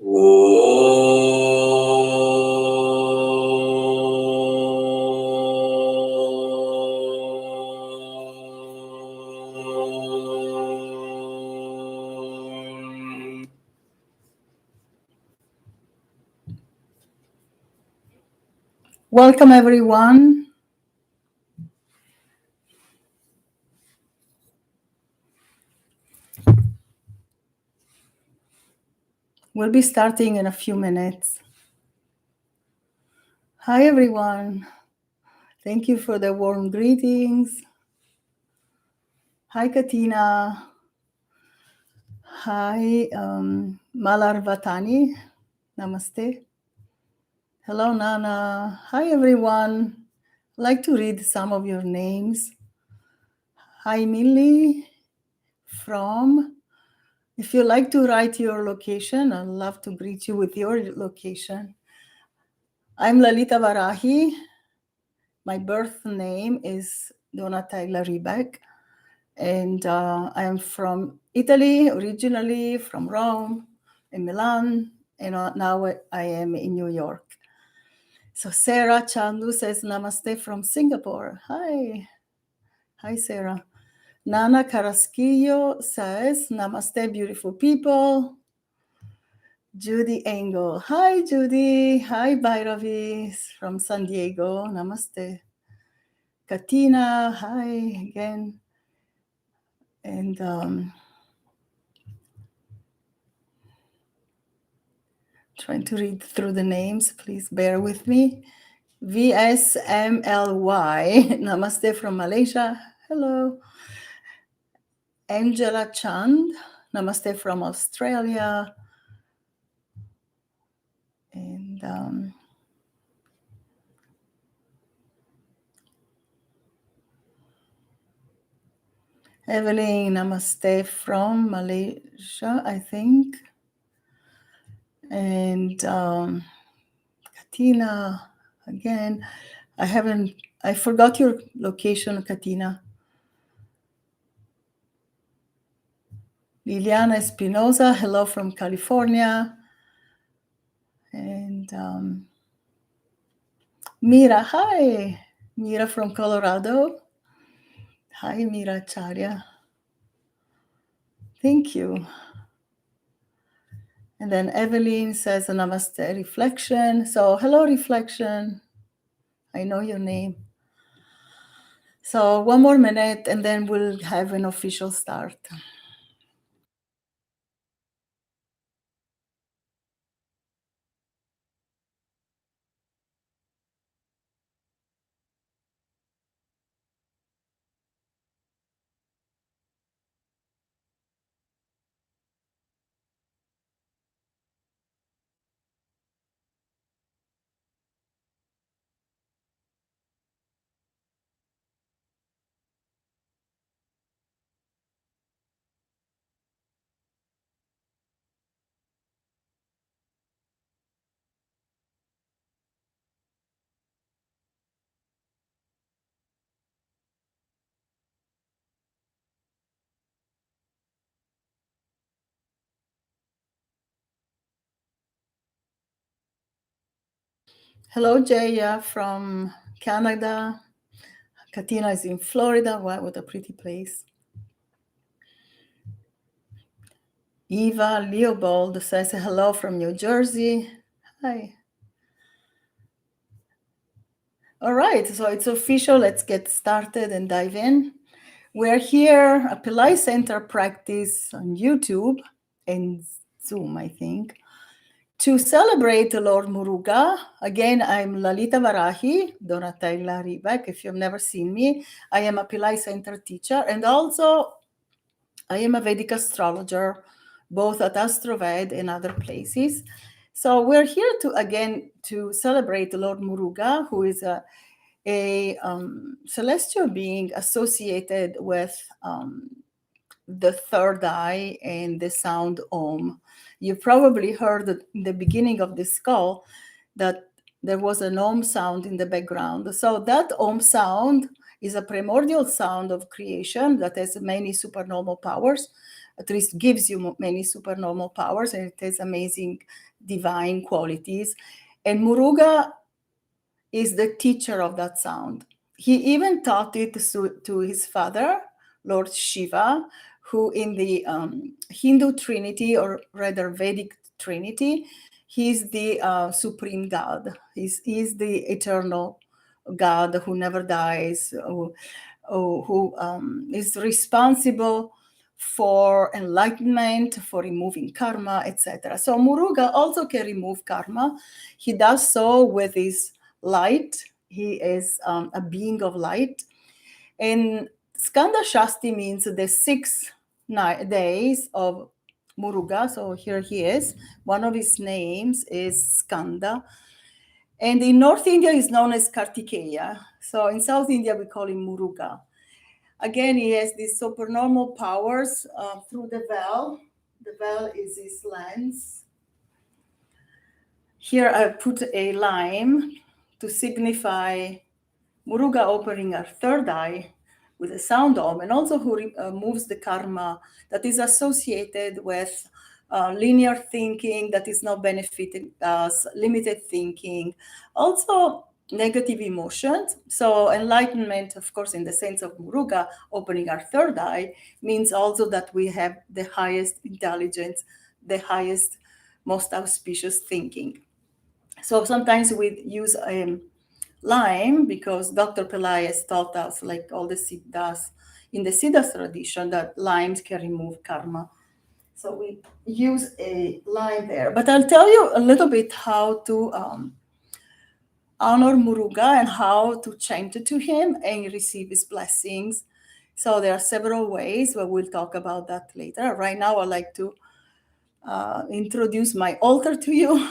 Welcome, everyone. We'll be starting in a few minutes. Hi, everyone. Thank you for the warm greetings. Hi, Katina. Hi, Malar Vatani. Namaste. Hello, Nana. Hi, everyone. I'd like to read some of your names. Hi, Millie from. If you like to write your location, I'd love to greet you with your location. I'm Lalita Varahi. My birth name is Donatella Ribeck, and I am from Italy, originally from Rome, in Milan, and now I am in New York. So Sarah Chandu says namaste from Singapore. Hi. Hi, Sarah. Nana Carrasquillo says namaste, beautiful people. Judy Engel. Hi, Judy. Hi, Bhairavi from San Diego. Namaste. Katina. Hi again. And trying to read through the names. Please bear with me. VSMLY. Namaste from Malaysia. Hello. Angela Chand. Namaste from Australia. And Evelyn, namaste from Malaysia, I think. And Katina, again, I forgot your location, Katina. Liliana Espinosa, hello from California. And Mira, hi. Mira from Colorado. Hi, Mira Charya. Thank you. And then Evelyn says a namaste reflection. So hello, reflection. I know your name. So one more minute and then we'll have an official start. Hello, Jaya from Canada. Katina is in Florida. Wow, what a pretty place. Eva Leopold says hello from New Jersey. Hi. All right, so it's official. Let's get started and dive in. We're here at Pillai Center Practice on YouTube and Zoom, I think, to celebrate the Lord Muruga. Again, I'm Lalita Varahi, Donatella Ribeck. If you've never seen me, I am a Pillai Center teacher, and also I am a Vedic astrologer, both at Astroved and other places. So we're here to celebrate the Lord Muruga, who is a celestial being associated with the third eye and the sound Om. You probably heard in the beginning of this call that there was an Om sound in the background. So that Om sound is a primordial sound of creation that has many supernormal powers. at least gives you many supernormal powers, and it has amazing divine qualities. And Muruga is the teacher of that sound. He even taught it to his father, Lord Shiva, who in the Hindu Trinity, or rather Vedic Trinity, he's the supreme God. He's the eternal God who never dies, who is responsible for enlightenment, for removing karma, etc. So Muruga also can remove karma. He does so with his light. He is a being of light. And Skanda Shasti means the 6 days of Muruga. So here he is. One of his names is Skanda. And in North India, he's known as Kartikeya. So in South India, we call him Muruga. Again, he has these supernormal powers through the veil. The veil is his lens. Here I put a lime to signify Muruga opening our third eye with a sound om, and also who removes the karma that is associated with linear thinking that is not benefiting us, limited thinking, also negative emotions. So enlightenment, of course, in the sense of Muruga, opening our third eye, means also that we have the highest intelligence, the highest, most auspicious thinking. So sometimes we use lime because Dr. Pillai has taught us, like all the Siddhas, in the Siddhas tradition, that limes can remove karma. So we use a lime there. But I'll tell you a little bit how to honor Muruga and how to chant to him and receive his blessings. So there are several ways, but we'll talk about that later. Right now, I'd like to introduce my altar to you.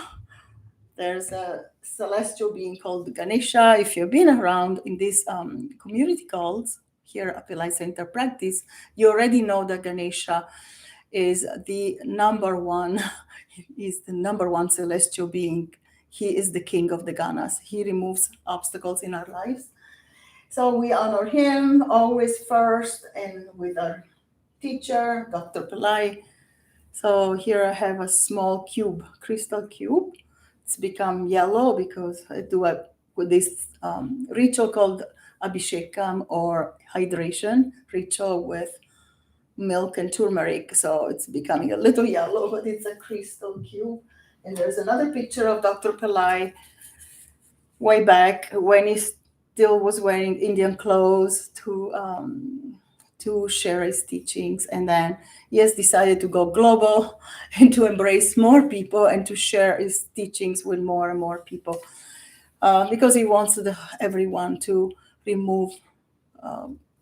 There's a celestial being called Ganesha. If you've been around in these community calls here at Pillai Center Practice, you already know that Ganesha is the number one. He's the number one celestial being. He is the king of the Ganas. He removes obstacles in our lives. So we honor him always first, and with our teacher, Dr. Pillai. So here I have a small cube, crystal cube. It's become yellow because I do with this ritual called abhishekam, or hydration ritual with milk and turmeric. So it's becoming a little yellow, but it's a crystal cube. And there's another picture of Dr. Pillai way back when he still was wearing Indian clothes to share his teachings. And then he has decided to go global and to embrace more people and to share his teachings with more and more people because he wants everyone to remove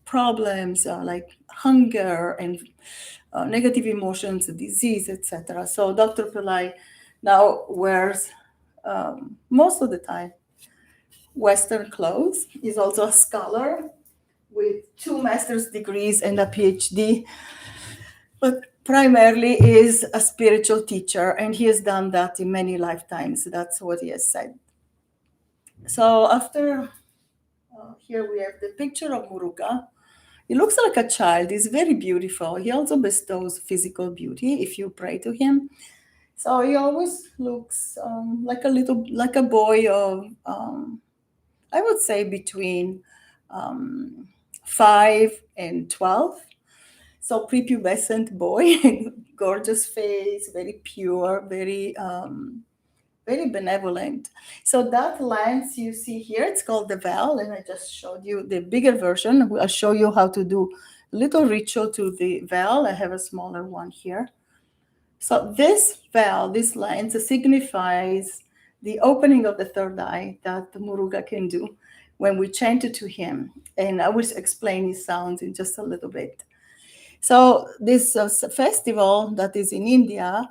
problems like hunger and negative emotions, disease, etc. So Dr. Pillai now wears most of the time Western clothes. He's also a scholar with 2 master's degrees and a PhD, but primarily is a spiritual teacher, and he has done that in many lifetimes. That's what he has said. So after here we have the picture of Muruga. He looks like a child. He's very beautiful. He also bestows physical beauty if you pray to him. So he always looks like a boy of, I would say, between 5 and 12. So prepubescent boy, gorgeous face, very pure, very benevolent. So that lens you see here, it's called the veil, and I just showed you the bigger version. I'll show you how to do a little ritual to the veil. I have a smaller one here. So this veil, this lens, signifies the opening of the third eye that the Muruga can do when we chant it to him. And I will explain his sounds in just a little bit. So this festival that is in India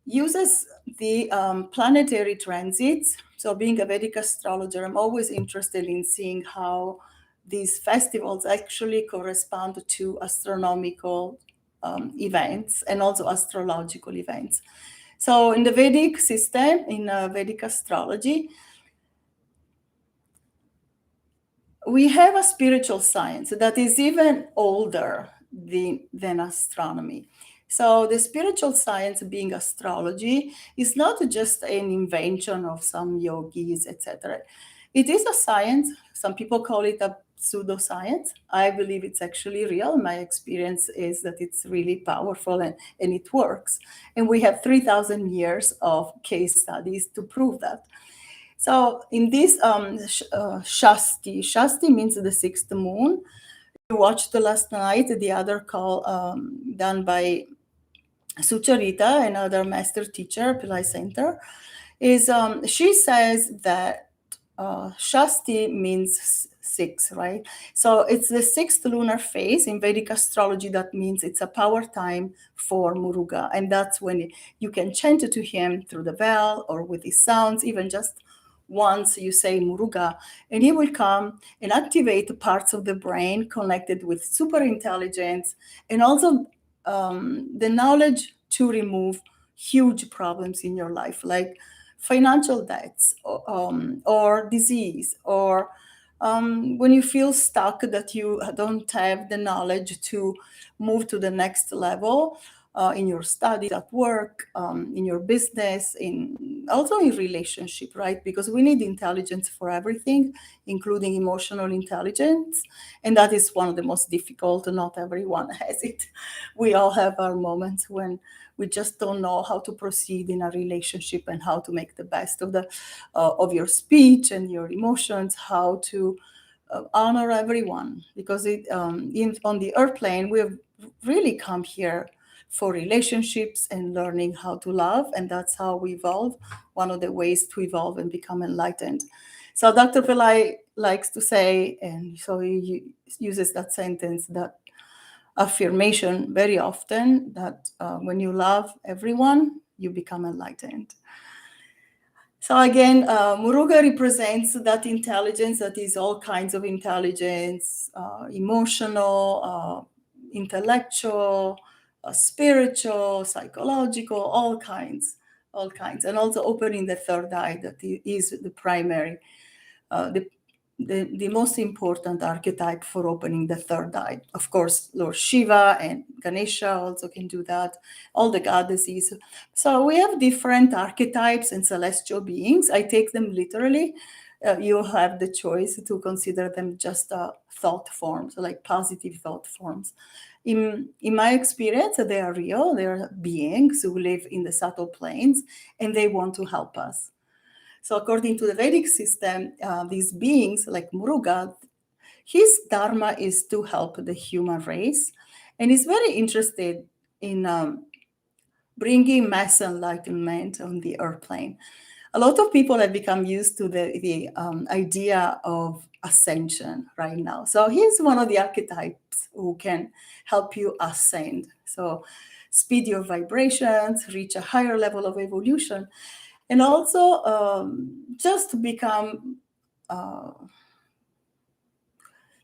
uses the planetary transits. So being a Vedic astrologer, I'm always interested in seeing how these festivals actually correspond to astronomical events and also astrological events. So in the Vedic system, in Vedic astrology, we have a spiritual science that is even older than astronomy. So the spiritual science, being astrology, is not just an invention of some yogis, etc. It is a science. Some people call it a pseudoscience. I believe it's actually real. My experience is that it's really powerful and it works. And we have 3,000 years of case studies to prove that. So in this Shasti means the sixth moon. You watched last night the other call done by Sucharita, another master teacher, Pillai Center, is she says that Shasti means six, right? So it's the sixth lunar phase in Vedic astrology. That means it's a power time for Muruga, and that's when you can chant to him through the bell or with his sounds, even just once you say Muruga, and he will come and activate parts of the brain connected with super intelligence and also the knowledge to remove huge problems in your life, like financial debts or disease, or when you feel stuck that you don't have the knowledge to move to the next level in your studies, at work, in your business, in also in relationship, right? Because we need intelligence for everything, including emotional intelligence, and that is one of the most difficult. Not everyone has it. We all have our moments when we just don't know how to proceed in a relationship and how to make the best of your speech and your emotions, how to honor everyone, because on the airplane we have really come here for relationships and learning how to love, and that's how we evolve. One of the ways to evolve and become enlightened. So Dr. Pillai likes to say, and so he uses that sentence, that affirmation very often, that when you love everyone, you become enlightened. So again, Muruga represents that intelligence that is all kinds of intelligence, emotional, intellectual, spiritual, psychological, all kinds, and also opening the third eye, that is the primary, the most important archetype for opening the third eye. Of course, Lord Shiva and Ganesha also can do that, all the goddesses. So we have different archetypes and celestial beings. I take them literally. You have the choice to consider them just thought forms, like positive thought forms. In my experience, they are real. They are beings who live in the subtle planes, and they want to help us. So according to the Vedic system, these beings like Muruga, his dharma is to help the human race, and he's very interested in bringing mass enlightenment on the earth plane. A lot of people have become used to the idea of ascension right now. So he's one of the archetypes who can help you ascend. So speed your vibrations, reach a higher level of evolution, and also just become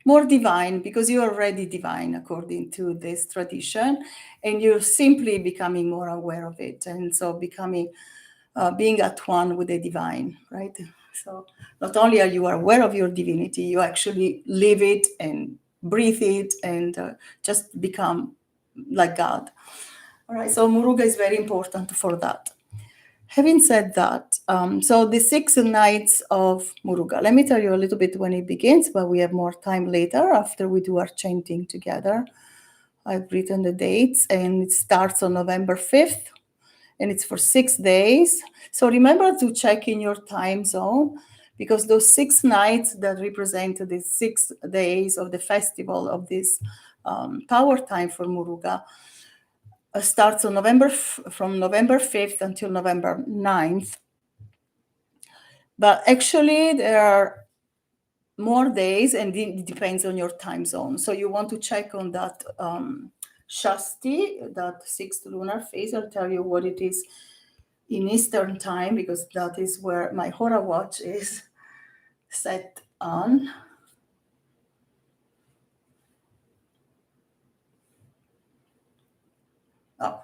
more divine, because you're already divine according to this tradition, and you're simply becoming more aware of it, and so becoming being at one with the divine, right? So not only are you aware of your divinity, you actually live it and breathe it and just become like God. All right, so Muruga is very important for that. Having said that, so the 6 nights of Muruga, let me tell you a little bit when it begins, but we have more time later after we do our chanting together. I've written the dates, and it starts on November 5th, and it's for 6 days. So remember to check in your time zone, because those 6 nights that represent the 6 days of the festival of this power time for Muruga starts on from November 5th until November 9th. But actually, there are more days, and it depends on your time zone. So you want to check on that Shasti, that 6th lunar phase. I'll tell you what it is in Eastern time, because that is where my Hora watch is set on. Oh.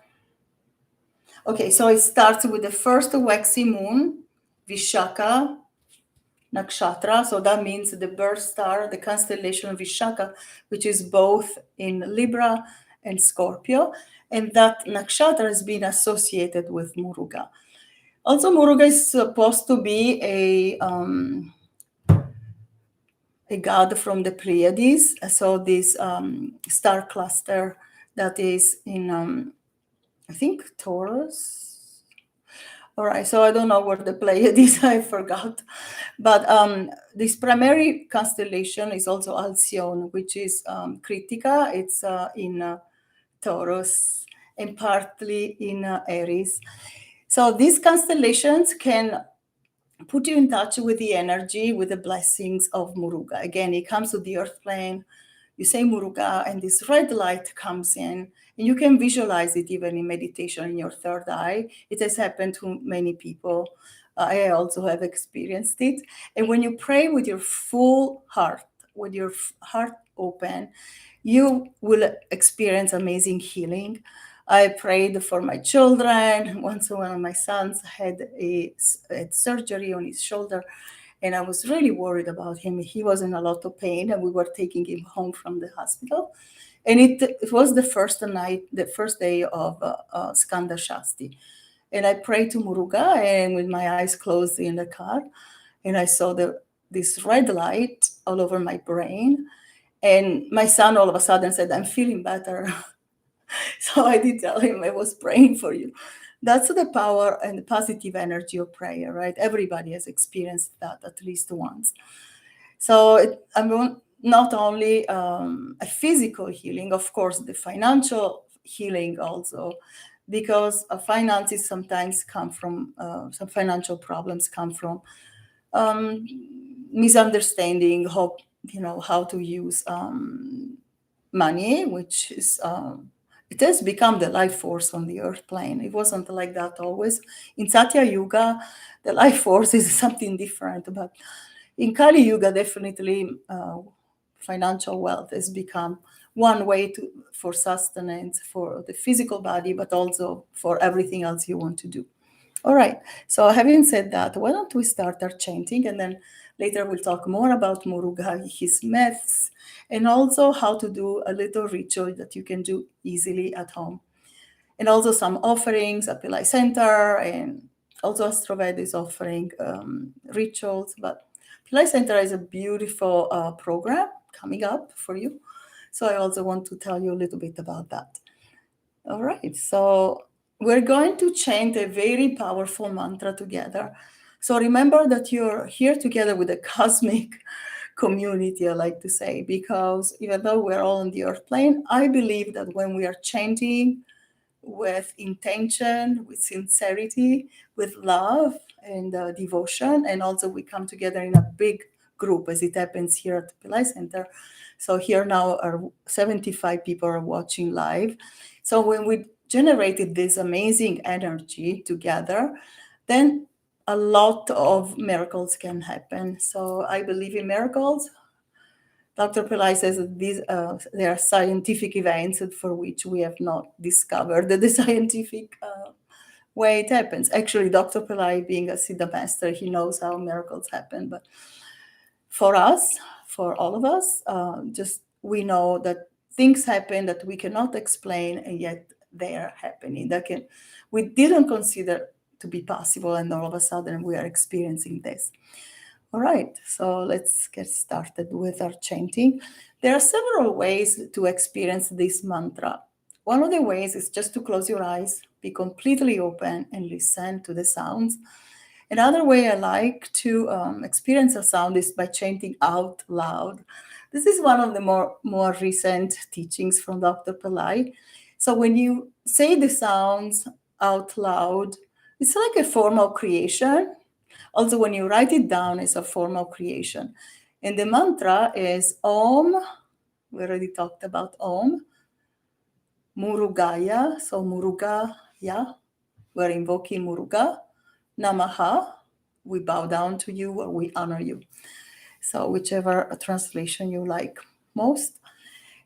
Okay, so it starts with the first waxy moon, Vishaka nakshatra. So that means the birth star, the constellation of Vishaka, which is both in Libra and Scorpio. And that nakshatra has been associated with Muruga. Also, Muruga is supposed to be a god from the Pleiades. So this star cluster that is in, I think, Taurus. All right, so I don't know where the Pleiades, I forgot. But this primary constellation is also Alcyone, which is Kritika. It's in Taurus and partly in Aries. So these constellations can put you in touch with the energy, with the blessings of Muruga. Again, it comes to the earth plane. You say Muruga, and this red light comes in, and you can visualize it even in meditation in your third eye. It has happened to many people. I also have experienced it. And when you pray with your full heart, with your heart open, you will experience amazing healing. I prayed for my children. Once one of my sons had surgery on his shoulder, and I was really worried about him. He was in a lot of pain, and we were taking him home from the hospital. And it was the first day of Skanda Shasti. And I prayed to Muruga, and with my eyes closed in the car, and I saw this red light all over my brain. And my son all of a sudden said, "I'm feeling better." So I did tell him I was praying for you. That's the power and the positive energy of prayer, right? Everybody has experienced that at least once. So I'm not only a physical healing, of course, the financial healing also, because finances sometimes come from, some financial problems come from misunderstanding how to use money, which is it has become the life force on the earth plane. It wasn't like that always. In Satya Yuga, the life force is something different, but in Kali Yuga, definitely financial wealth has become one way for sustenance for the physical body, but also for everything else you want to do. All right, so having said that, why don't we start our chanting, and then later we'll talk more about Muruga, his myths, and also how to do a little ritual that you can do easily at home. And also some offerings at Pillai Center, and also Astrology is offering rituals. But Pillai Center is a beautiful program coming up for you. So I also want to tell you a little bit about that. All right, so we're going to chant a very powerful mantra together. So remember that you're here together with a cosmic community, I like to say, because even though we're all on the earth plane, I believe that when we are chanting with intention, with sincerity, with love and devotion, and also we come together in a big group as it happens here at the Pillai Center. So here now are 75 people are watching live. So when we generated this amazing energy together, then a lot of miracles can happen. So I believe in miracles. Dr. Pillai says that there are scientific events for which we have not discovered the scientific way it happens. Actually, Dr. Pillai, being a Siddha master, he knows how miracles happen. But for us, for all of us, just we know that things happen that we cannot explain, and yet they are happening. We didn't consider to be possible, and all of a sudden we are experiencing this. All right, so let's get started with our chanting. There are several ways to experience this mantra. One of the ways is just to close your eyes, be completely open, and listen to the sounds. Another way I like to experience a sound is by chanting out loud. This is one of the more recent teachings from Dr. Pillai. So when you say the sounds out loud, it's like a form of creation. Also, when you write it down, it's a form of creation. And the mantra is Om. We already talked about Om. Murugaya. So Murugaya. We're invoking Muruga. Namaha. We bow down to you or we honor you. So whichever translation you like most.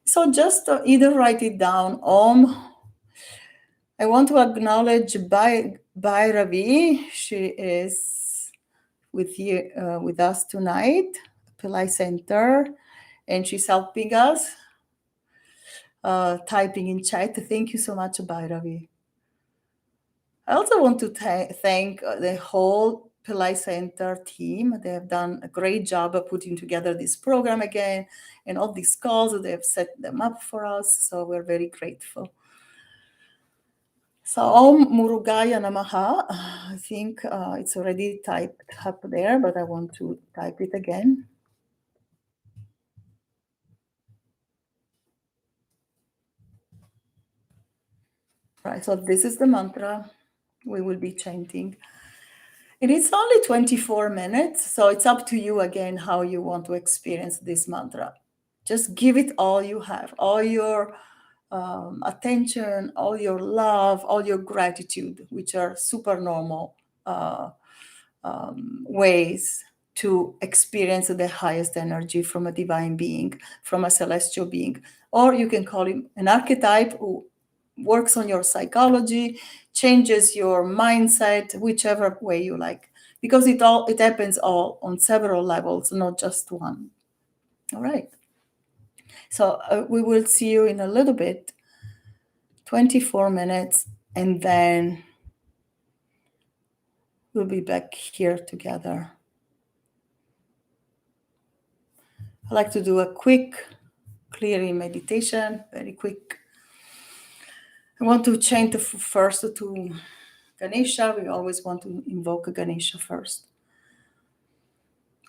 So just either write it down, Om. I want to acknowledge Bhairavi. She is with us tonight, Pillai Center, and she's helping us typing in chat. Thank you so much, Bhairavi. I also want to thank the whole Pillai Center team. They have done a great job of putting together this program again, and all these calls, they have set them up for us. So we're very grateful. So Om Murugaya Namaha. I think it's already typed up there, but I want to type it again. Right, so this is the mantra we will be chanting. And it's only 24 minutes, so it's up to you again how you want to experience this mantra. Just give it all you have, all your attention, all your love, all your gratitude, which are super normal ways to experience the highest energy from a divine being, from a celestial being. Or you can call him an archetype who works on your psychology, changes your mindset, whichever way you like, because it happens all on several levels, not just one. All right. So we will see you in a little bit, 24 minutes, and then we'll be back here together. I like to do a quick clearing meditation, very quick. I want to chant first to Ganesha. We always want to invoke Ganesha first.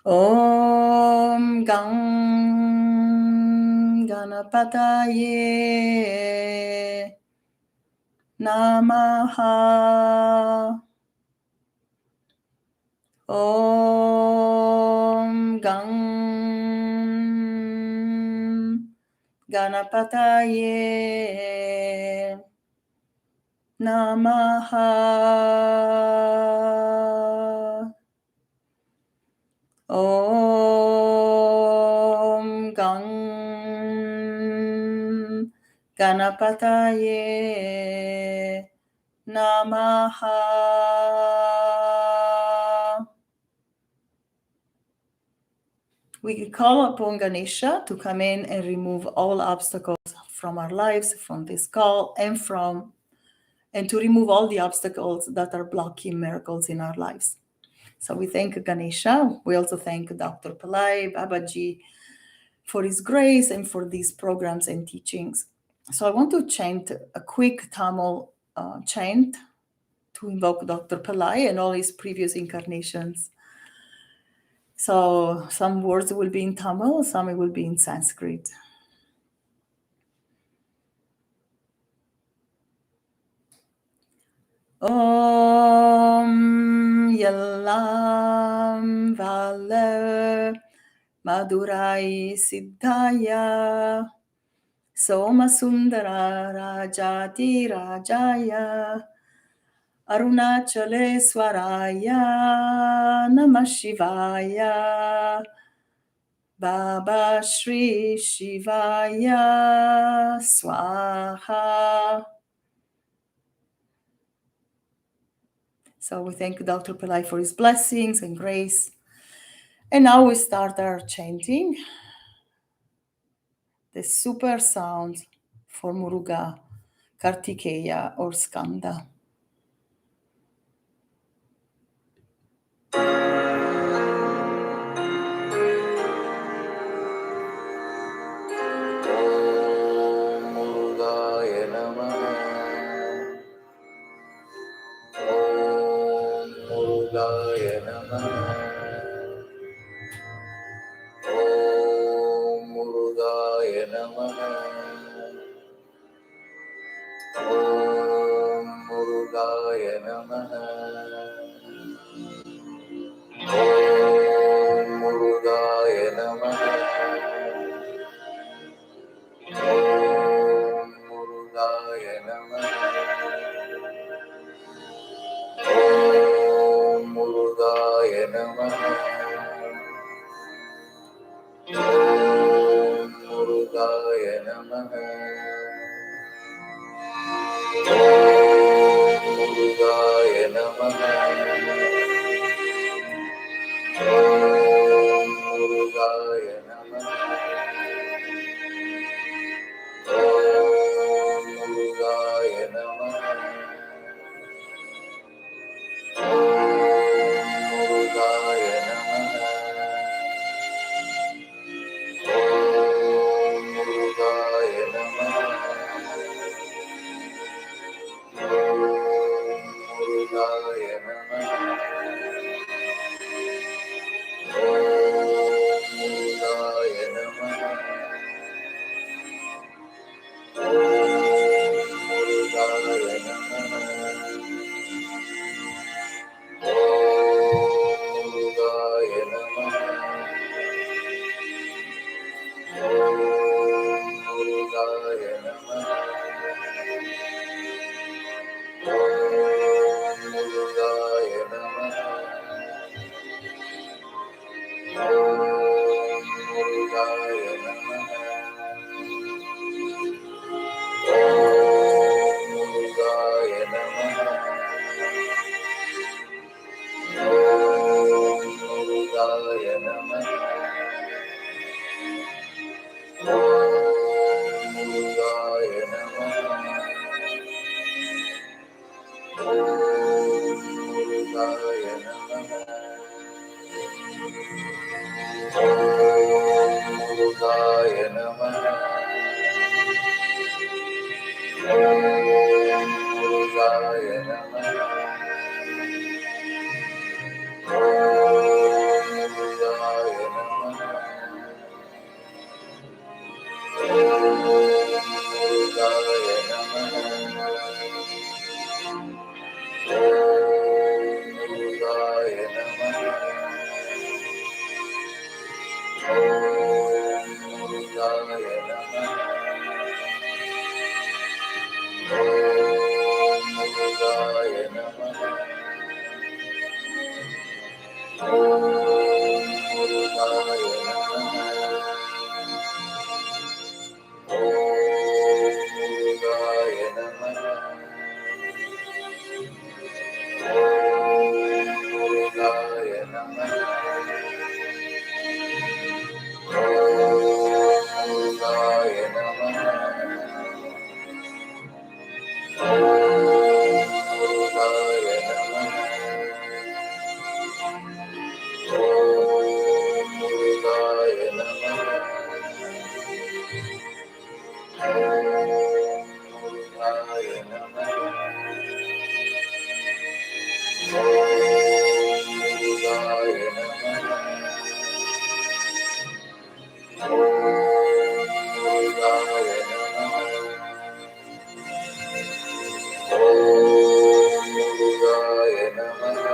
Om Gam Ganapataye Namaha. Om Gam Ganapataye Namaha. Om Gam Ganapataye Namaha. We call upon Ganesha to come in and remove all obstacles from our lives, from this call, and to remove all the obstacles that are blocking miracles in our lives. So we thank Ganesha. We also thank Dr. Pillai, Babaji, for his grace and for these programs and teachings. So I want to chant a quick Tamil chant to invoke Dr. Pillai and all his previous incarnations. So some words will be in Tamil, some will be in Sanskrit. Om Yallam Vala Madurai Siddhaya Somasundara Rajati Rajaya Arunachale Swaraya Namah Shivaya Baba Shri Shivaya Swaha. So we thank Dr. Pillai for his blessings and grace. And now we start our chanting the super sound for Muruga, Kartikeya, or Skanda. Murugaya Namaha. Om Murugaya Namaha. Om Murugaya Namaha. Om Murugaya Namaha. Om Murugaya Namaha. Om Murugaya Namaha. Om Murugaya Namaha. Om Murugaya Namaha. Om Murugaya Namaha. Murugaya Namaha. Murugaya Namaha. Murugaya Namaha. Murugaya Namaha. Murugaya Namaha. Murugaya Namaha.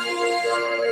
Murugaya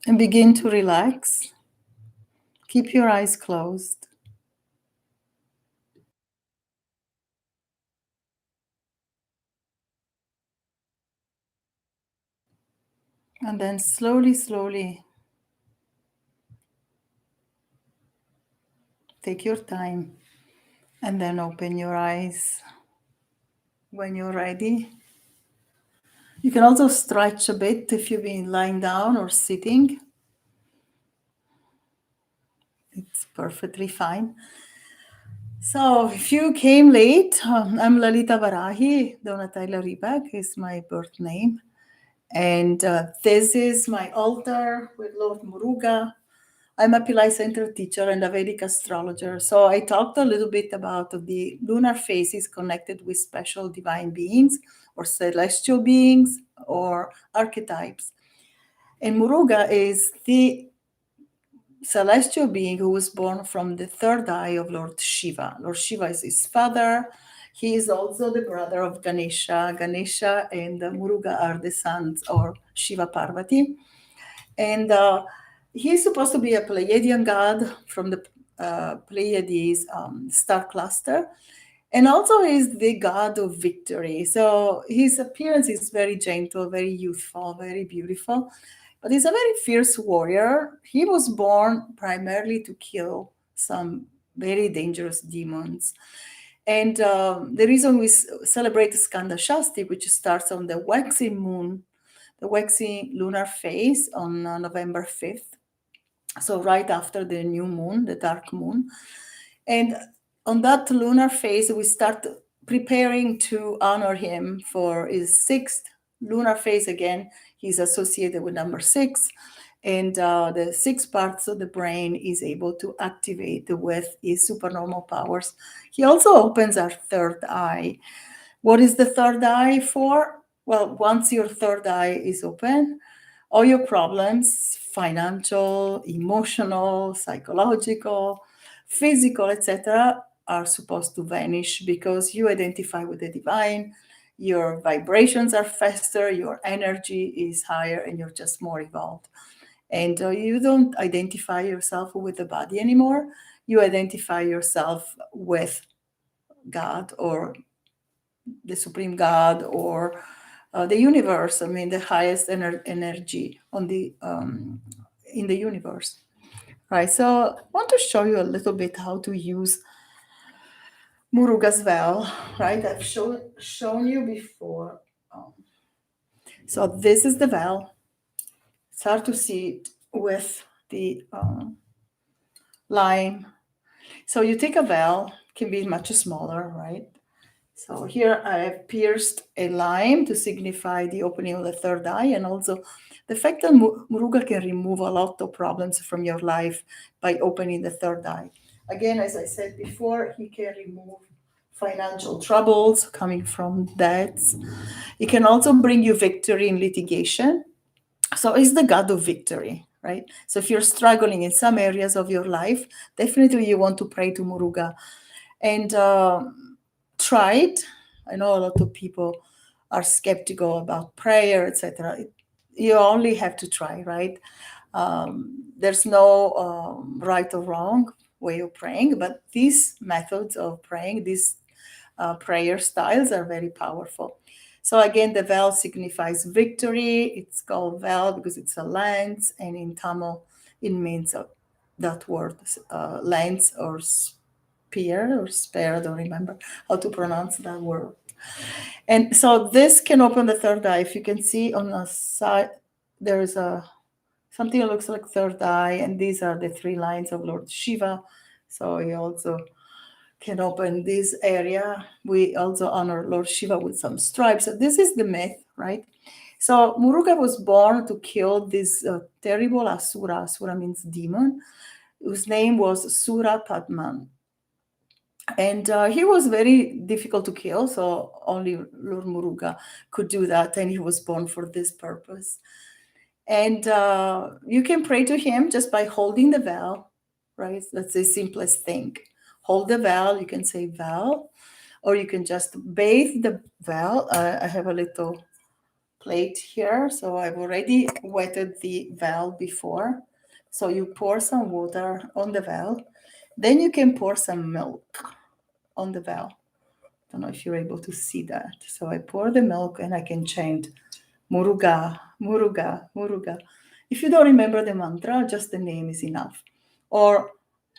And begin to relax. Keep your eyes closed. And then slowly, slowly take your time and then open your eyes when you're ready. You can also stretch a bit if you've been lying down or sitting. It's perfectly fine. So if you came late, I'm Lalita Varahi. Donatella Ribak is my birth name. And this is my altar with Lord Muruga. I'm a Pillai Center teacher and a Vedic astrologer. So I talked a little bit about the lunar phases connected with special divine beings or celestial beings or archetypes. And Muruga is the celestial being who was born from the third eye of Lord Shiva. Lord Shiva is his father. He is also the brother of Ganesha. Ganesha and Muruga are the sons of Shiva Parvati. And he's supposed to be a Pleiadian god from the Pleiades star cluster. And also he's the god of victory. So his appearance is very gentle, very youthful, very beautiful. But he's a very fierce warrior. He was born primarily to kill some very dangerous demons. And the reason we celebrate Skanda Shasti, which starts on the waxing moon, the waxing lunar phase on November 5th, so right after the new moon, the dark moon. And on that lunar phase, we start preparing to honor him for his sixth lunar phase again. He's associated with number 6. And the 6 parts of the brain is able to activate with his supernormal powers. He also opens our third eye. What is the third eye for? Well, once your third eye is open, all your problems, financial, emotional, psychological, physical, etc., are supposed to vanish because you identify with the divine. Your vibrations are faster, your energy is higher, and you're just more evolved. And you don't identify yourself with the body anymore. You identify yourself with God or the supreme God or the universe. I mean, the highest energy on the in the universe, right? So I want to show you a little bit how to use Muruga's well, right? I've shown you before. So this is the well. It's hard to see it with the line. So you take a veil, can be much smaller, right? So here I have pierced a line to signify the opening of the third eye, and also the fact that Muruga can remove a lot of problems from your life by opening the third eye. Again, as I said before, he can remove financial troubles coming from debts. He can also bring you victory in litigation. So he's the god of victory, right? So if you're struggling in some areas of your life, definitely you want to pray to Muruga. And try it. I know a lot of people are skeptical about prayer, etc. You only have to try, right? There's no right or wrong way of praying, but these methods of praying, these prayer styles are very powerful. So again, the vel signifies victory. It's called vel because it's a lance, and in Tamil, it means that word, lance or spear or spare. I don't remember how to pronounce that word. And so this can open the third eye. If you can see on the side, there is a something that looks like third eye, and these are the 3 lines of Lord Shiva. So he also can open this area. We also honor Lord Shiva with some stripes. So this is the myth, right? So Muruga was born to kill this terrible asura. Asura means demon, whose name was Sura Padman. And he was very difficult to kill, so only Lord Muruga could do that, and he was born for this purpose. And you can pray to him just by holding the veil, right? That's the simplest thing. Hold the veil, you can say veil, or you can just bathe the veil. I have a little plate here. So I've already wetted the well before. So you pour some water on the well. Then you can pour some milk on the well. Don't know if you're able to see that. So I pour the milk and I can chant Muruga, Muruga, Muruga. If you don't remember the mantra, just the name is enough. Or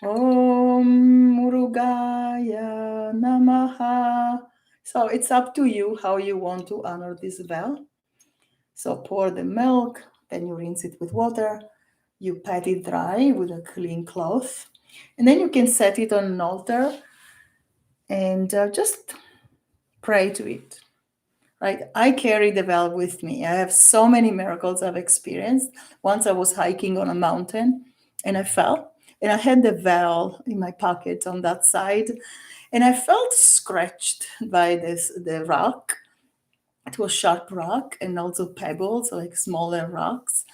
Om Murugaya Namaha. So it's up to you how you want to honor this well. So pour the milk, then you rinse it with water, you pat it dry with a clean cloth, and then you can set it on an altar and just pray to it. Right? I carry the well with me. I have so many miracles I've experienced. Once I was hiking on a mountain and I fell, and I had the well in my pocket on that side, and I felt scratched by the rock. It was sharp rock and also pebbles, like smaller rocks.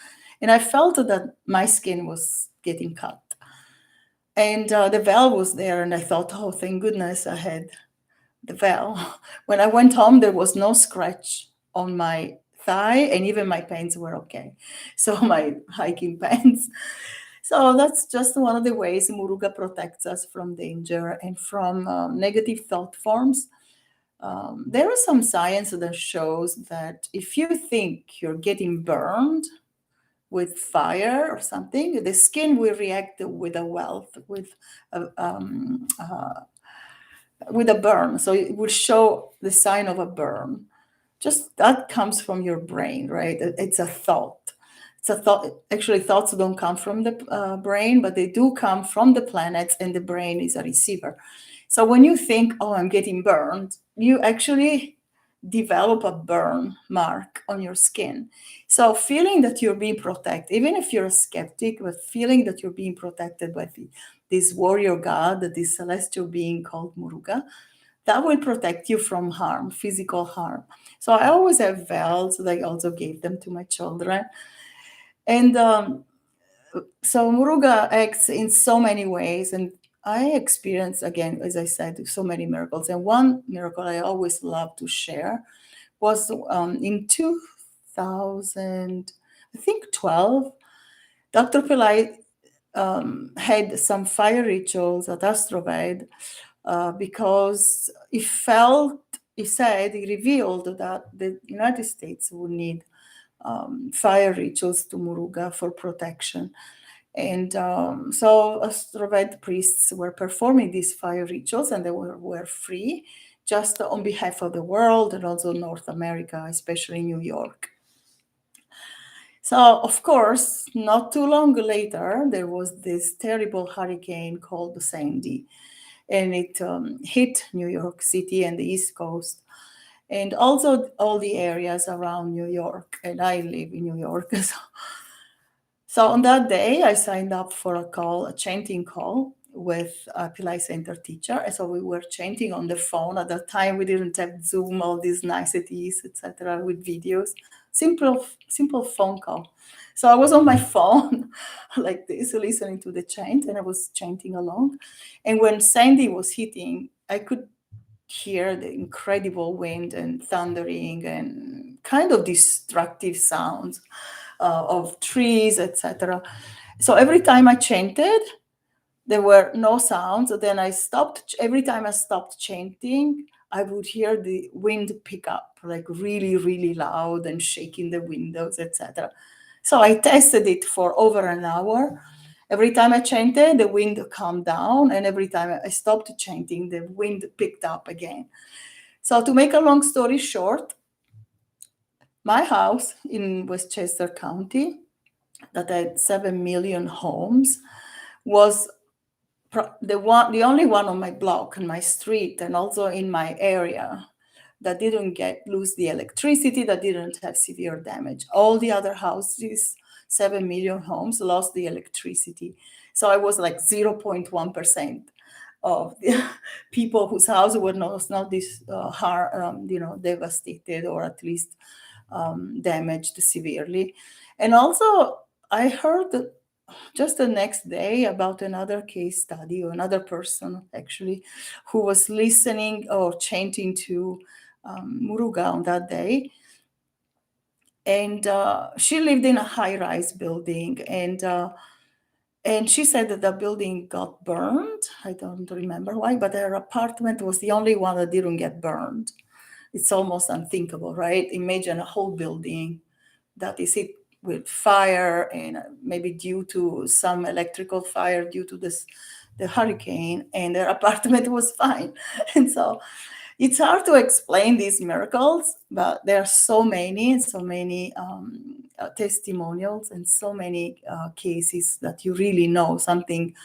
And I felt that my skin was getting cut. And the veil was there, and I thought, oh, thank goodness I had the veil. When I went home, there was no scratch on my thigh, and even my pants were okay. So my hiking pants. So that's just one of the ways Muruga protects us from danger and from negative thought forms. There is some science that shows that if you think you're getting burned with fire or something, the skin will react with a wealth, with a burn. So it will show the sign of a burn. Just that comes from your brain, right? It's a thought. It's a thought. Actually, thoughts don't come from the brain, but they do come from the planets, and the brain is a receiver. So when you think, oh, I'm getting burned, you actually develop a burn mark on your skin. So feeling that you're being protected, even if you're a skeptic, but feeling that you're being protected by this warrior god, this celestial being called Muruga, that will protect you from harm, physical harm. So I always have veils that I also gave them to my children. And so Muruga acts in so many ways. And I experienced, again, as I said, so many miracles. And one miracle I always love to share was in 2000, I think 12, Dr. Pillai had some fire rituals at Astrology because he said, he revealed that the United States would need fire rituals to Muruga for protection. And so Astroved priests were performing these fire rituals, and they were free, just on behalf of the world and also North America, especially New York. So, of course, not too long later, there was this terrible hurricane called Sandy, and it hit New York City and the East Coast, and also all the areas around New York. And I live in New York. So on that day, I signed up for a chanting call with a Pillai Center teacher. And so we were chanting on the phone. At that time, we didn't have Zoom, all these niceties, etc., with videos. Simple phone call. So I was on my phone like this, listening to the chant, and I was chanting along. And when Sandy was hitting, I could hear the incredible wind and thundering and kind of destructive sounds of trees, etc. So every time I chanted, there were no sounds. Then I stopped. Every time I stopped chanting, I would hear the wind pick up, like really, really loud and shaking the windows, etc. So I tested it for over an hour. Every time I chanted, the wind calmed down, and every time I stopped chanting, the wind picked up again. So to make a long story short, my house in Westchester County, that had 7 million homes, was the only one on my block, in my street, and also in my area that didn't lose the electricity, that didn't have severe damage. All the other houses, 7 million homes, lost the electricity. So I was like 0.1% of the people whose houses were not this devastated, or at least damaged severely. And also, I heard just the next day about another case study, or another person actually who was listening or chanting to Muruga on that day. And she lived in a high-rise building, and she said that the building got burned. I don't remember why, but her apartment was the only one that didn't get burned. It's almost unthinkable, right? Imagine a whole building that is hit with fire, and maybe due to some electrical fire due to the hurricane, and their apartment was fine. And so it's hard to explain these miracles, but there are so many testimonials, and so many cases that you really know something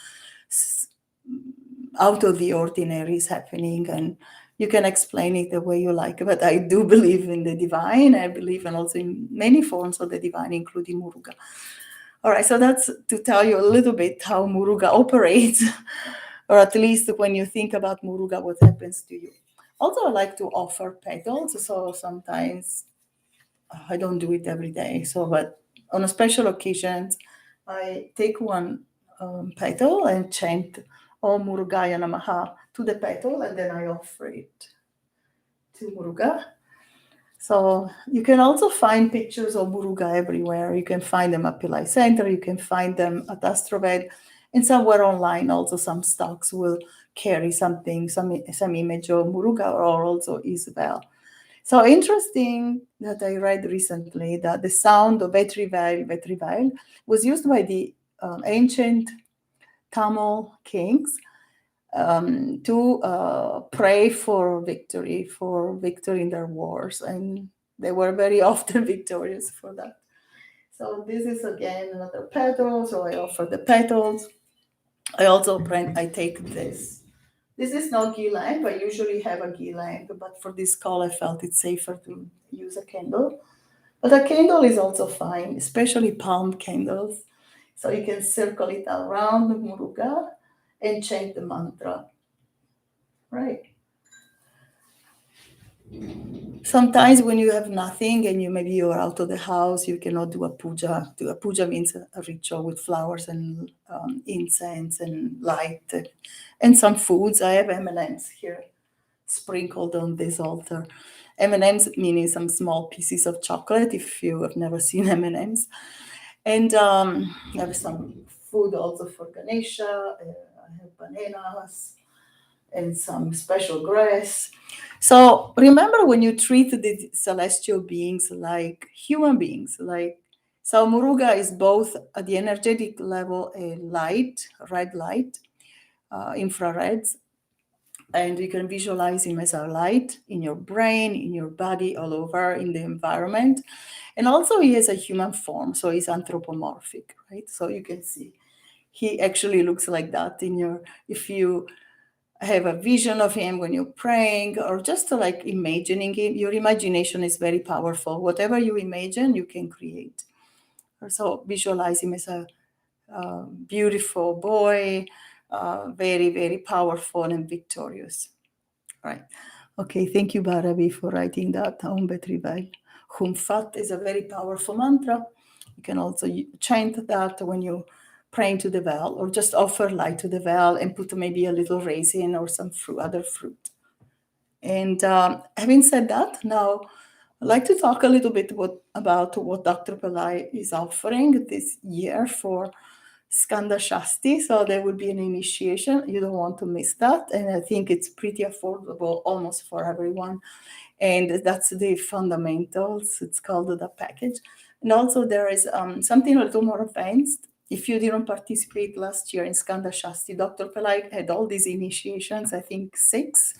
out of the ordinary is happening, and you can explain it the way you like. But I do believe in the divine. I believe in also in many forms of the divine, including Muruga. All right, so that's to tell you a little bit how Muruga operates, or at least when you think about Muruga, what happens to you. Also, I like to offer petals, so sometimes I don't do it every day. So, but on a special occasions, I take one petal and chant Om Murugaya Namaha to the petal, and then I offer it to Muruga. So you can also find pictures of Muruga everywhere. You can find them at Pillai Center, you can find them at Astrology, and somewhere online also some stocks will carry something, some image of Muruga or also Isabel. So interesting that I read recently that the sound of Vetrivail was used by the ancient Tamil kings to pray for victory in their wars, and they were very often victorious for that. So this is again another petal. So I offer the petals. I also I take this. This is not ghee lamp. I usually have a ghee lamp, but for this call, I felt it's safer to use a candle. But a candle is also fine, especially palm candles. So you can circle it around the Muruga and chant the mantra. Right. Sometimes when you have nothing and maybe you're out of the house, you cannot do a puja. A puja means a ritual with flowers and incense and light and some foods. I have M&Ms here sprinkled on this altar. M&Ms meaning some small pieces of chocolate if you have never seen M&Ms. And I have some food also for Ganesha. I have bananas and some special grass. So remember when you treat the celestial beings like human beings, like so Muruga is both at the energetic level a light, red light, infrareds, and you can visualize him as a light in your brain, in your body, all over in the environment. And also he has a human form, so he's anthropomorphic, right? So you can see he actually looks like that in your, if you have a vision of him when you're praying or just like imagining him. Your imagination is very powerful. Whatever you imagine, you can create. So visualize him as a beautiful boy, very, very powerful and victorious. Right. Okay, thank you, Barabi, for writing that. Om Betribai. Hum Fat is a very powerful mantra. You can also chant that when you praying to the well, or just offer light to the well and put maybe a little raisin or some fruit, other fruit. And having said that, now I'd like to talk a little bit about what Dr. Pillai is offering this year for Skanda Shasti. So there will be an initiation. You don't want to miss that. And I think it's pretty affordable almost for everyone. And that's the fundamentals. It's called the package. And also there is something a little more advanced. If you didn't participate last year in Skanda Shasti, Dr. Pillai had all these initiations, I think 6.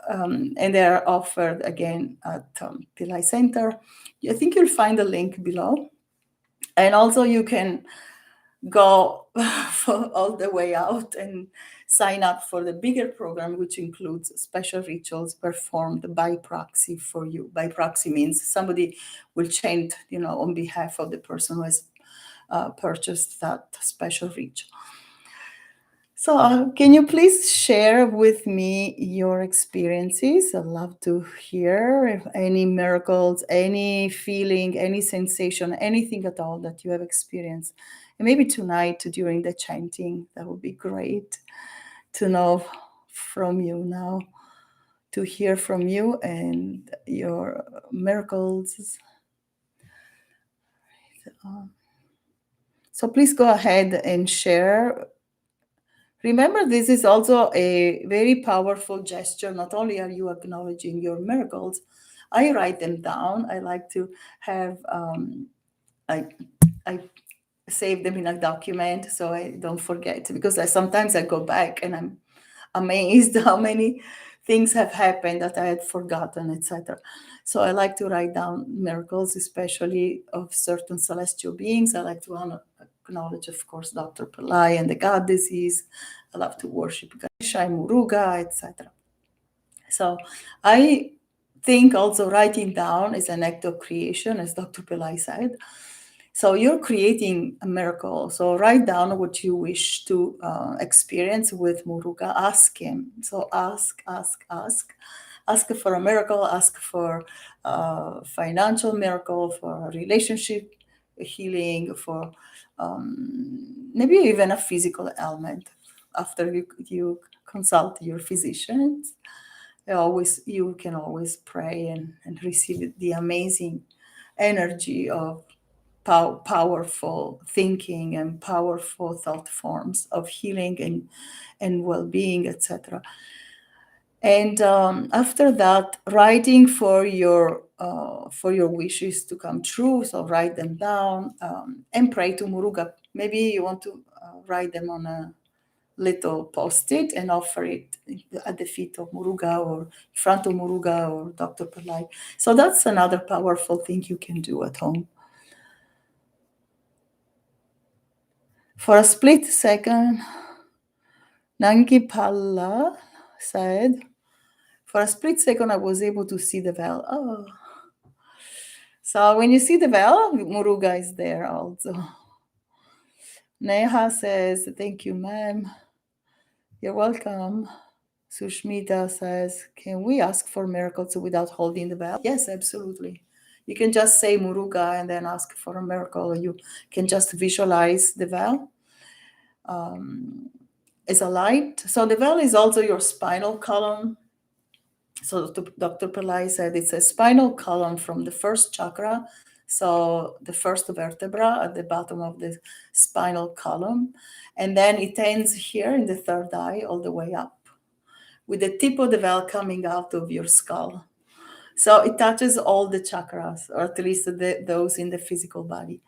And they are offered again at Pillai Center. I think you'll find the link below. And also you can go all the way out and sign up for the bigger program, which includes special rituals performed by proxy for you. By proxy means somebody will chant, on behalf of the person who has purchased that special ritual. So can you please share with me your experiences? I'd love to hear if any miracles, any feeling, any sensation, anything at all that you have experienced. And maybe tonight during the chanting, that would be great to know from you now, to hear from you and your miracles. So please go ahead and share. Remember, this is also a very powerful gesture. Not only are you acknowledging your miracles, I write them down. I like to have, I, I save them in a document so I don't forget, because sometimes I go back and I'm amazed how many things have happened that I had forgotten, etc. So I like to write down miracles, especially of certain celestial beings. I like to acknowledge, of course, Dr. Pillai and the goddesses. I love to worship Ganesha and Muruga, etc. So I think also writing down is an act of creation, as Dr. Pillai said. So you're creating a miracle. So write down what you wish to experience with Muruga. Ask him. So ask, ask, ask. Ask for a miracle. Ask for a financial miracle, for a relationship healing, for maybe even a physical ailment. After you consult your physicians, you can always pray and receive the amazing energy of powerful thinking and powerful thought forms of healing and well-being, etc. And after that, writing for your wishes to come true. So write them down and pray to Muruga. Maybe you want to write them on a little post-it and offer it at the feet of Muruga or in front of Muruga or Dr. Pillai. So that's another powerful thing you can do at home. For a split second, Nanki Palla said, for a split second, I was able to see the veil. Oh. So when you see the veil, Muruga is there also. Neha says, thank you, ma'am. You're welcome. Sushmita says, can we ask for miracles without holding the veil? Yes, absolutely. You can just say Muruga and then ask for a miracle, or you can just visualize the veil as a light. So the veil is also your spinal column. So Dr. Pillai said it's a spinal column from the first chakra, so the first vertebra at the bottom of the spinal column, and then it ends here in the third eye all the way up, with the tip of the veil coming out of your skull. So it touches all the chakras, or at least those in the physical body.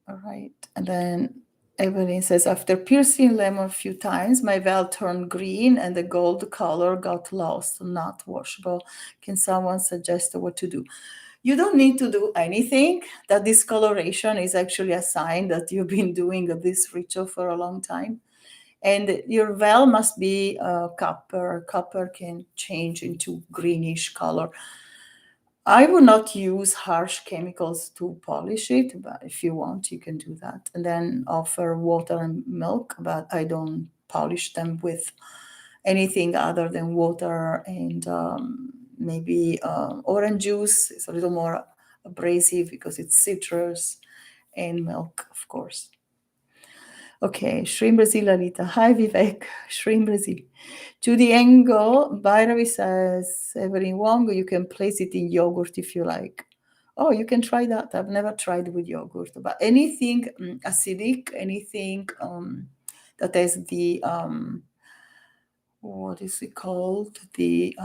All right. And then Evelyn says, after piercing lemon a few times, my veil turned green and the gold color got lost, not washable. Can someone suggest what to do? You don't need to do anything. That discoloration is actually a sign that you've been doing this ritual for a long time. And your veil must be copper. Copper can change into greenish color. I would not use harsh chemicals to polish it, but if you want, you can do that. And then offer water and milk, but I don't polish them with anything other than water and maybe orange juice. It's a little more abrasive because it's citrus, and milk, of course. Okay, Shrim Brazil Lalita. Hi Vivek, Shrim Brazil. To the angle, Bhairavi says, Evelyn Wong, you can place it in yogurt if you like. Oh, you can try that. I've never tried with yogurt, but anything acidic, anything that has the, what is it called? The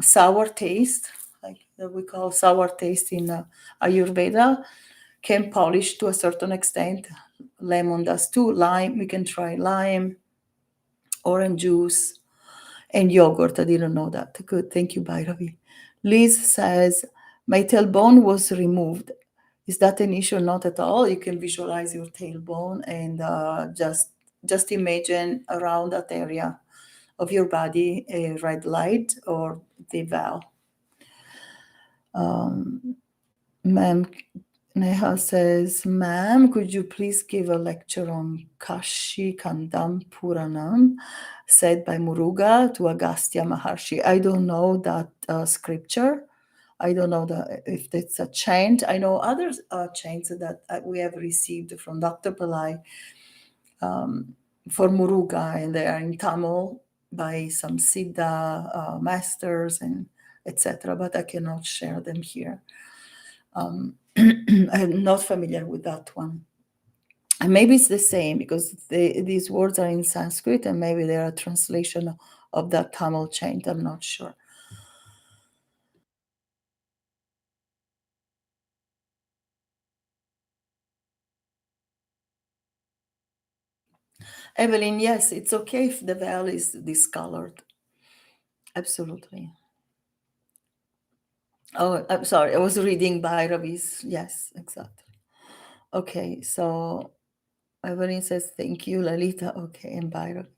sour taste, like that we call sour taste in Ayurveda, can polish to a certain extent. Lemon does too. Lime, we can try lime, orange juice, and yogurt. I didn't know that. Good, thank you, Bhairavi. Liz says, my tailbone was removed. Is that an issue? Not at all. You can visualize your tailbone and just imagine around that area of your body a red light or the veil. Ma'am, Neha says, ma'am, could you please give a lecture on Kashi Kandam Puranam said by Muruga to Agastya Maharshi? I don't know that scripture. I don't know if it's a chant. I know other chants that we have received from Dr. Pillai for Muruga, and they are in Tamil by some Siddha masters and etc. But I cannot share them here. I'm not familiar with that one. And maybe it's the same because these words are in Sanskrit and maybe they're a translation of that Tamil chant. I'm not sure. Evelyn, yes, it's okay if the veil is discolored. Absolutely. Oh, I'm sorry. I was reading Bhairavi's. Yes, exactly. Okay, so Evelyn says, thank you, Lalita. Okay, and Bhairavi.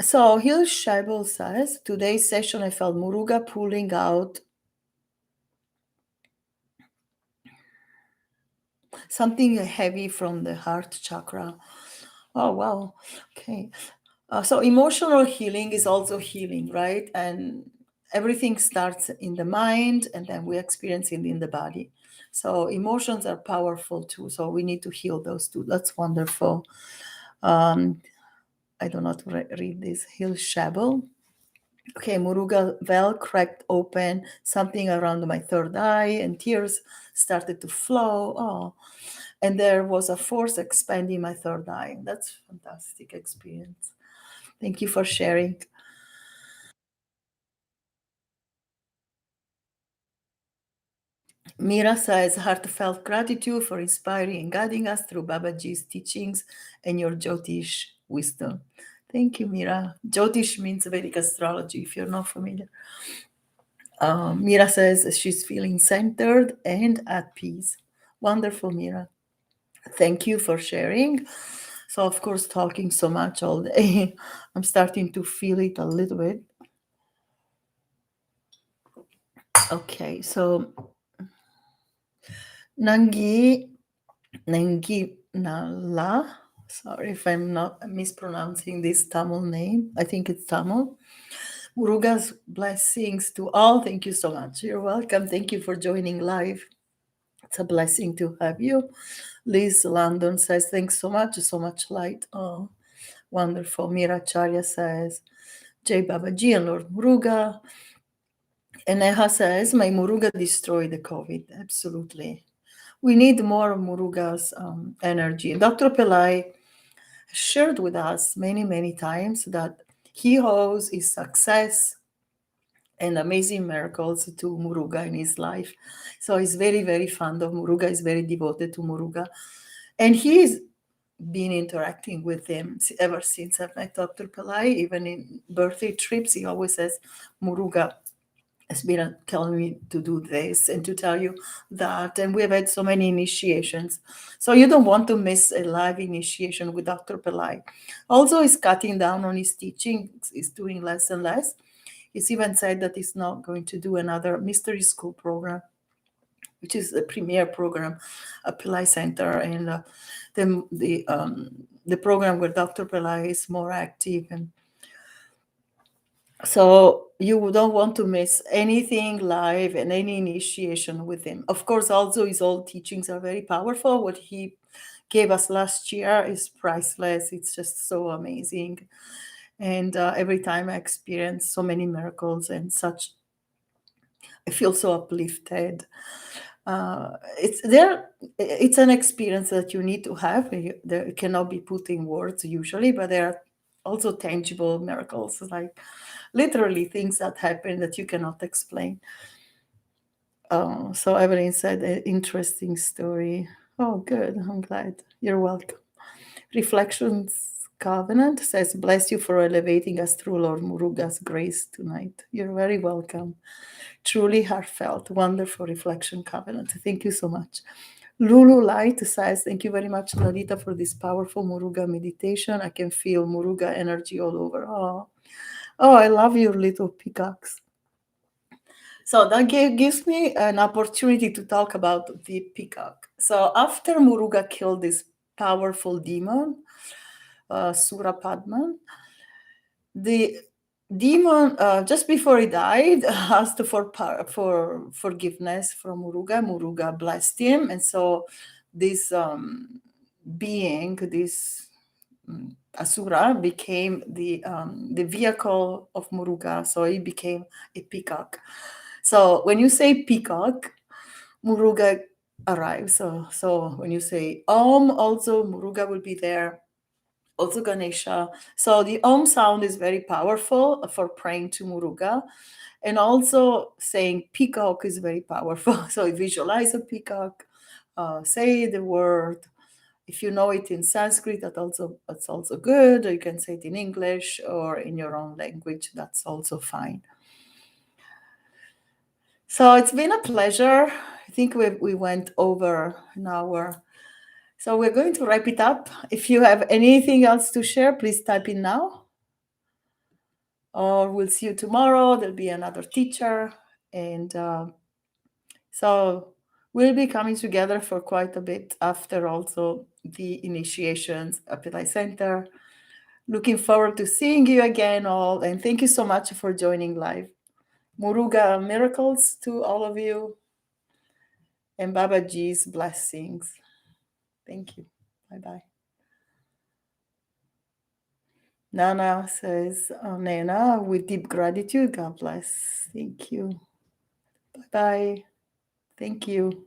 So Hill Scheibel says, today's session I felt Muruga pulling out something heavy from the heart chakra. Oh, wow. Okay. So emotional healing is also healing, right? And everything starts in the mind and then we experience it in the body. So emotions are powerful too. So we need to heal those too. That's wonderful. I don't know how to read this. Hill Shabel. Okay, Muruga veil cracked open, something around my third eye, and tears started to flow. Oh, and there was a force expanding my third eye. That's a fantastic experience. Thank you for sharing. Mira says, heartfelt gratitude for inspiring and guiding us through Babaji's teachings and your Jyotish wisdom. Thank you, Mira. Jyotish means Vedic astrology, if you're not familiar. Mira says she's feeling centered and at peace. Wonderful, Mira. Thank you for sharing. So, of course, talking so much all day, I'm starting to feel it a little bit. Okay, so Nangi Nala, sorry if I'm not mispronouncing this Tamil name. I think it's Tamil. Muruga's blessings to all. Thank you so much. You're welcome. Thank you for joining live. It's a blessing to have you. Liz London says, thanks so much light. Oh, wonderful. Mira Charya says, Jai Babaji and Lord Muruga. And Neha says, my Muruga destroyed the COVID. Absolutely. We need more Muruga's energy. Dr. Pillai shared with us many, many times that he owes his success and amazing miracles to Muruga in his life. So he's very, very fond of Muruga, he's very devoted to Muruga. And he's been interacting with him ever since I've met Dr. Pillai. Even in birthday trips, he always says, Muruga has been telling me to do this and to tell you that. And we've had so many initiations. So you don't want to miss a live initiation with Dr. Pillai. Also, he's cutting down on his teaching, he's doing less and less. He's even said that he's not going to do another mystery school program, which is the premier program at Pillai Center. And the program where Dr. Pillai is more active. And so you don't want to miss anything live and any initiation with him. Of course, also his old teachings are very powerful. What he gave us last year is priceless. It's just so amazing. And every time I experience so many miracles and such, I feel so uplifted. It's an experience that you need to have. It cannot be put in words usually, but there are also tangible miracles, like literally things that happen that you cannot explain. So Evelyn said, interesting story. Oh, good. I'm glad. You're welcome. Reflections Covenant says, bless you for elevating us through Lord Muruga's grace tonight. You're very welcome. Truly heartfelt, wonderful reflection covenant. Thank you so much. Lulu Light says, thank you very much, Lalita, for this powerful Muruga meditation. I can feel Muruga energy all over. Oh, I love your little peacocks. So that gives me an opportunity to talk about the peacock. So after Muruga killed this powerful demon, Surapadman, the demon, just before he died, asked for forgiveness from Muruga. Muruga blessed him, and so this being, this Asura, became the vehicle of Muruga. So he became a peacock. So when you say peacock, Muruga arrives. So when you say Om, also Muruga will be there, also Ganesha. So the Om sound is very powerful for praying to Muruga. And also saying peacock is very powerful. So visualize a peacock, say the word. If you know it in Sanskrit, that's also good. Or you can say it in English or in your own language. That's also fine. So it's been a pleasure. I think we went over an hour. So we're going to wrap it up. If you have anything else to share, please type in now. Or we'll see you tomorrow. There'll be another teacher. And so we'll be coming together for quite a bit after also the initiations at Pillai Center. Looking forward to seeing you again all. And thank you so much for joining live. Muruga miracles to all of you. And Babaji's blessings. Thank you. Bye-bye. Nana says, oh, Nana, with deep gratitude, God bless. Thank you. Bye-bye. Thank you.